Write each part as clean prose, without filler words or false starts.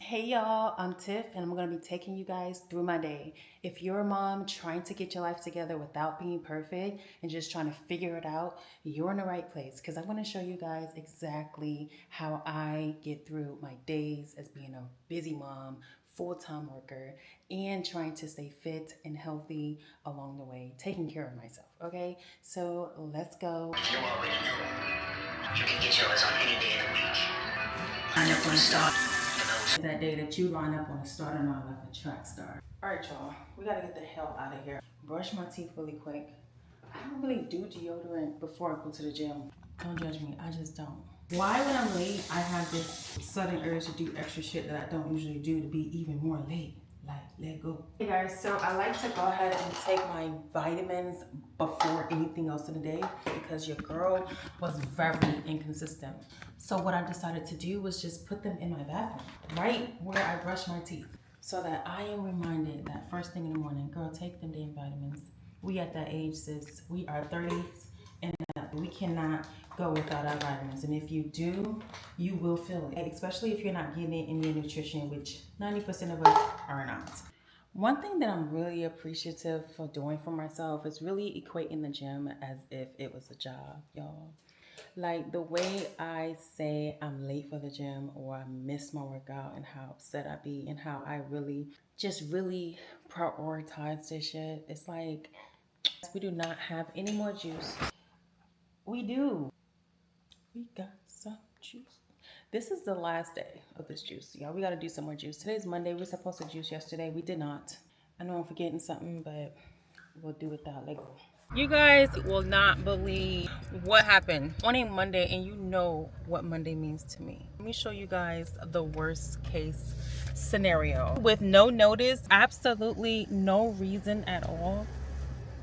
Hey y'all, I'm Tiff and I'm going to be taking you guys through my day. If you're a mom trying to get your life together without being perfect and just trying to figure it out, you're in the right place because I'm going to show you guys exactly how I get through my days as being a busy mom, full-time worker, and trying to stay fit and healthy along the way, taking care of myself, okay? So let's go. You already know. You can get yours on any day of the week. Line up on the start. That day that you line up on a starting line like a track star. All right, y'all, we gotta get the hell out of here. Brush my teeth really quick. I don't really do deodorant before I go to the gym. Don't judge me, I just don't. Why when I'm late, I have this sudden urge to do extra shit that I don't usually do to be even more late. Like, let go. Hey guys, so I like to go ahead and take my vitamins before anything else in the day because your girl was very inconsistent. So what I decided to do was just put them in my bathroom, right where I brush my teeth, so that I am reminded that first thing in the morning, girl, take them damn vitamins. We at that age, sis. We are 30s and we cannot go without our vitamins. And if you do, you will feel it, especially if you're not getting it in your nutrition, which 90% of us are not. One thing that I'm really appreciative for doing for myself is really equating the gym as if it was a job, y'all. Like the way I say I'm late for the gym or I miss my workout and how upset I be and how I really prioritize this shit. It's like we do not have any more juice. We do. We got some juice. This is the last day of this juice. Y'all, we got to do some more juice. Today's Monday. We were supposed to juice yesterday. We did not. I know I'm forgetting something, but we'll do without. Let go. You guys will not believe what happened on a Monday, and you know what Monday means to me. Let me show you guys the worst case scenario. With no notice, absolutely no reason at all.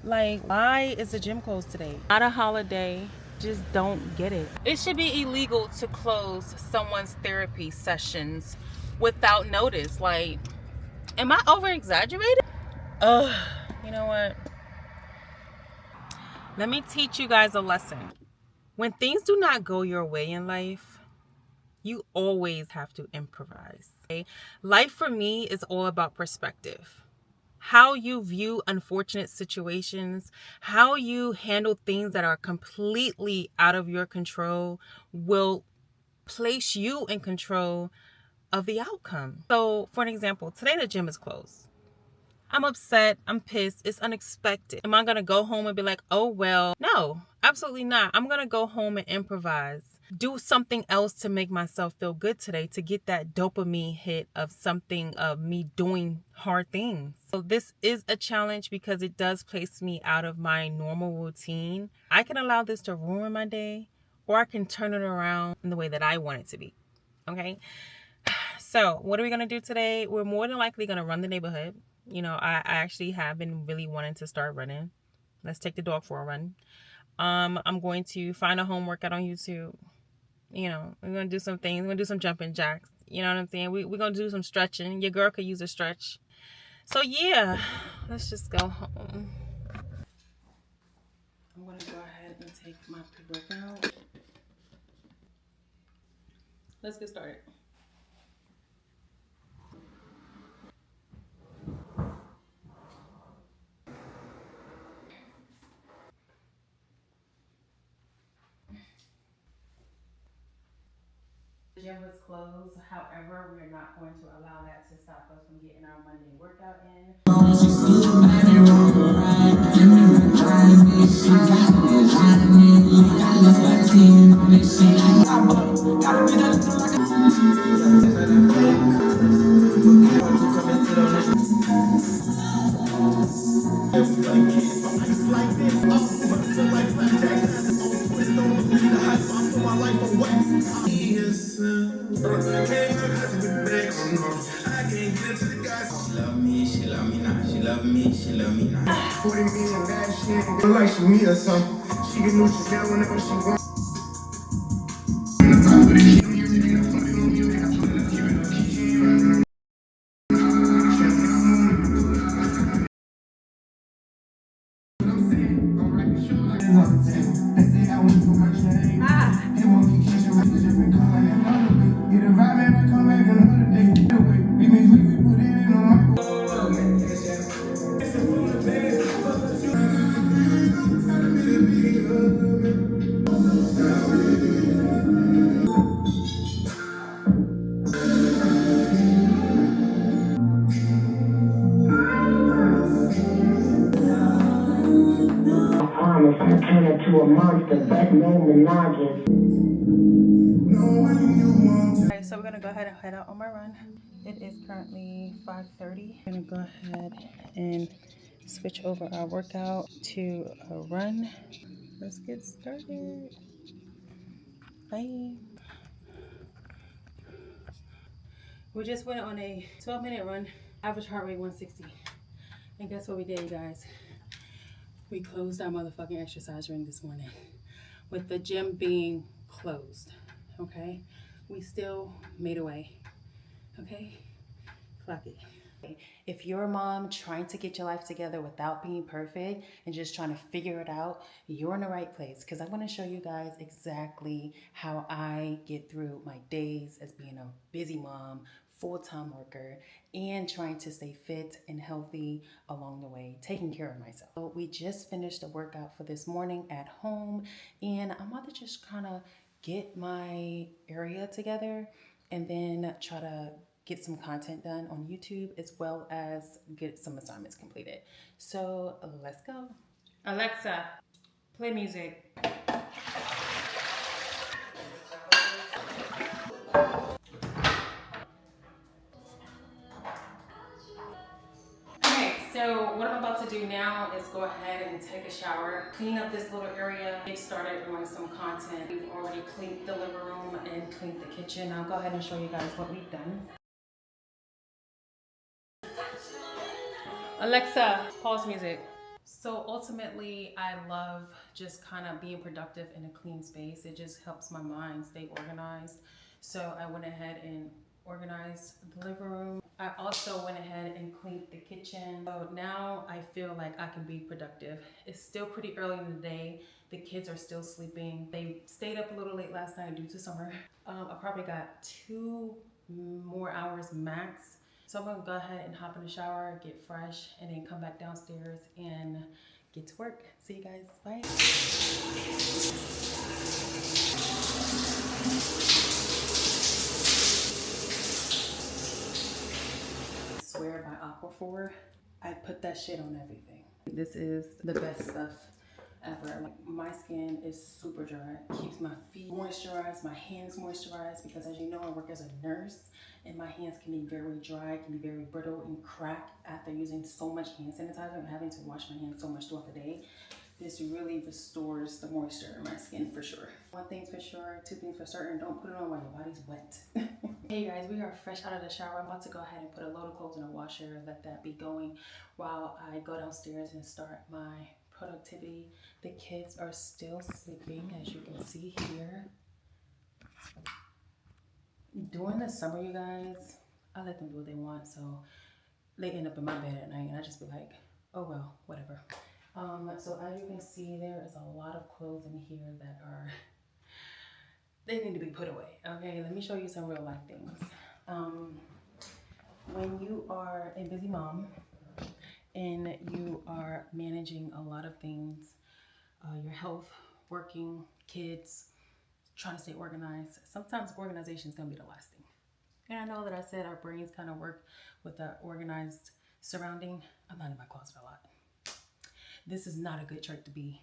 Like, why is the gym closed today? Not a holiday. Just don't get it. It should be illegal to close someone's therapy sessions without notice. Like, am I over exaggerating? Ugh, you know what? Let me teach you guys a lesson. When things do not go your way in life, you always have to improvise. Okay? Life for me is all about perspective. How you view unfortunate situations, how you handle things that are completely out of your control will place you in control of the outcome. So, for an example, today the gym is closed. I'm upset. I'm pissed. It's unexpected. Am I going to go home and be like, oh, well, no, absolutely not. I'm going to go home and improvise. Do something else to make myself feel good today, to get that dopamine hit of something, of me doing hard things. So this is a challenge because it does place me out of my normal routine. I can allow this to ruin my day, or I can turn it around in the way that I want it to be. Okay. So what are we going to do today? We're more than likely going to run the neighborhood. You know, I actually have been really wanting to start running. Let's take the dog for a run. I'm going to find a home workout on YouTube. You know, we're going to do some things. We're going to do some jumping jacks. You know what I'm saying? We're going to do some stretching. Your girl could use a stretch. So, yeah, let's just go home. I'm going to go ahead and take my pre-workout. Let's get started. The gym was closed. However, we are not going to allow that to stop us from getting our Monday workout in. She love me now. She love me. She love me now. 40 million bad shit. Like she me or something. She can do shit down whenever she wants. Ah. to a monster, back no menages. Alright, so we're gonna go ahead and head out on my run. It is currently 5:30. I'm gonna go ahead and switch over our workout to a run. Let's get started. Bye. We just went on a 12-minute run, average heart rate 160. And guess what we did, you guys? We closed our motherfucking exercise ring this morning with the gym being closed, okay? We still made a way, okay? Clock it. If you're a mom trying to get your life together without being perfect and just trying to figure it out, you're in the right place, because I'm going to show you guys exactly how I get through my days as being a busy mom, full-time worker, and trying to stay fit and healthy along the way, taking care of myself. So we just finished a workout for this morning at home, and I'm about to just kind of get my area together and then try to get some content done on YouTube, as well as get some assignments completed. So let's go. Alexa, play music. Okay, so what I'm about to do now is go ahead and take a shower, clean up this little area, get started on some content. We've already cleaned the living room and cleaned the kitchen. I'll go ahead and show you guys what we've done. Alexa, pause music. So ultimately, I love just kind of being productive in a clean space. It just helps my mind stay organized. So I went ahead and organized the living room. I also went ahead and cleaned the kitchen. So now I feel like I can be productive. It's still pretty early in the day. The kids are still sleeping. They stayed up a little late last night due to summer. I probably got 2 more hours max. So I'm gonna go ahead and hop in the shower, get fresh, and then come back downstairs and get to work. See you guys, bye. I swear by Aquaphor, I put that shit on everything. This is the best stuff ever. Like, my skin is super dry. It keeps my feet moisturized, my hands moisturized, because as you know, I work as a nurse and my hands can be very dry, can be very brittle and crack after using so much hand sanitizer and having to wash my hands so much throughout the day. This really restores the moisture in my skin for sure. One thing's for sure, 2 things for certain, don't put it on while your body's wet. Hey guys, we are fresh out of the shower. I'm about to go ahead and put a load of clothes in the washer, let that be going while I go downstairs and start my productivity. The kids are still sleeping, as you can see here. During the summer, you guys, I let them do what they want, so they end up in my bed at night, and I just be like, oh well, whatever. So as you can see, there is a lot of clothes in here that are, they need to be put away. Okay, let me show you some real life things. When you are a busy mom and you are managing a lot of things, your health, working, kids, trying to stay organized, sometimes organization is gonna be the last thing. And I know that I said our brains kind of work with the organized surrounding. I'm not in my closet a lot. This is not a good trait to be.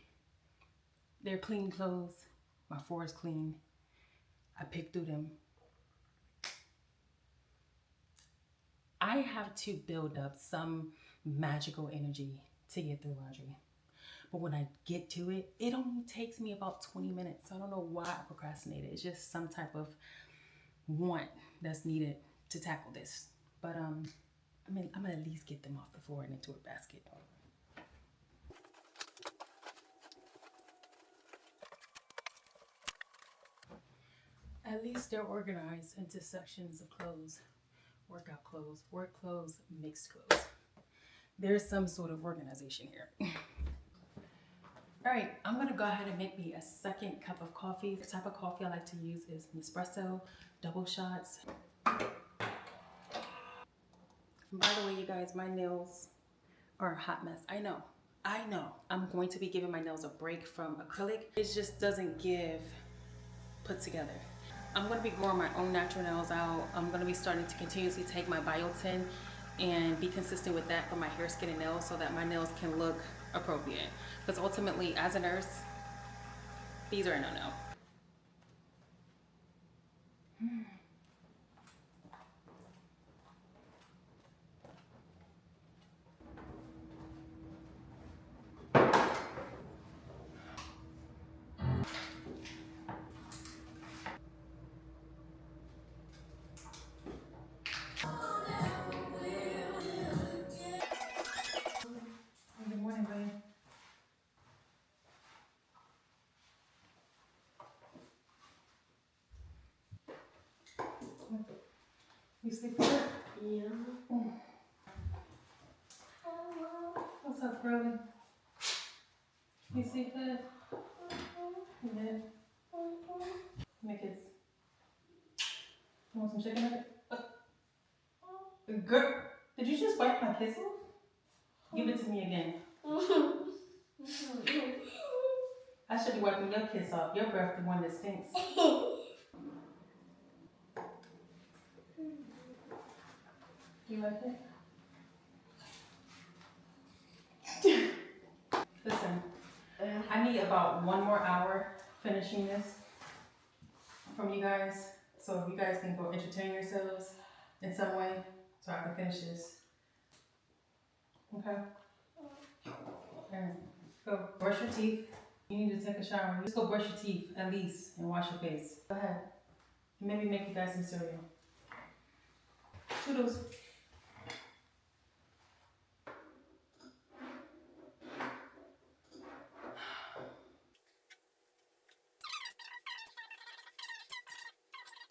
They're clean clothes. My floor is clean. I picked through them. I have to build up some magical energy to get through laundry. But when I get to it, it only takes me about 20 minutes. I don't know why I procrastinated. It's just some type of want that's needed to tackle this. But I'm gonna at least get them off the floor and into a basket. At least they're organized into sections of clothes. Workout clothes, work clothes, mixed clothes. There's some sort of organization here. All right, I'm gonna go ahead and make me a second cup of coffee. The type of coffee I like to use is Nespresso, double shots. By the way, you guys, my nails are a hot mess. I know. I'm going to be giving my nails a break from acrylic. It just doesn't give put together. I'm going to be growing my own natural nails out. I'm going to be starting to continuously take my biotin and be consistent with that for my hair, skin, and nails so that my nails can look appropriate. Because ultimately, as a nurse, These are a no-no. Good morning, buddy. You sleep good? Yeah. What's up, Curly? You sleep good? You did? Make it. You want some chicken nugget? Girl, did you just wipe my kiss off? Give it to me again. I should be wiping your kiss off. Your breath the one that stinks. You like it? Listen, I need about 1 more hour finishing this from you guys. So if you guys can go entertain yourselves in some way so I can finish this. Okay? Alright. Go brush your teeth. You need to take a shower. Just go brush your teeth at least and wash your face. Go ahead. Maybe make you guys some cereal. Toodles.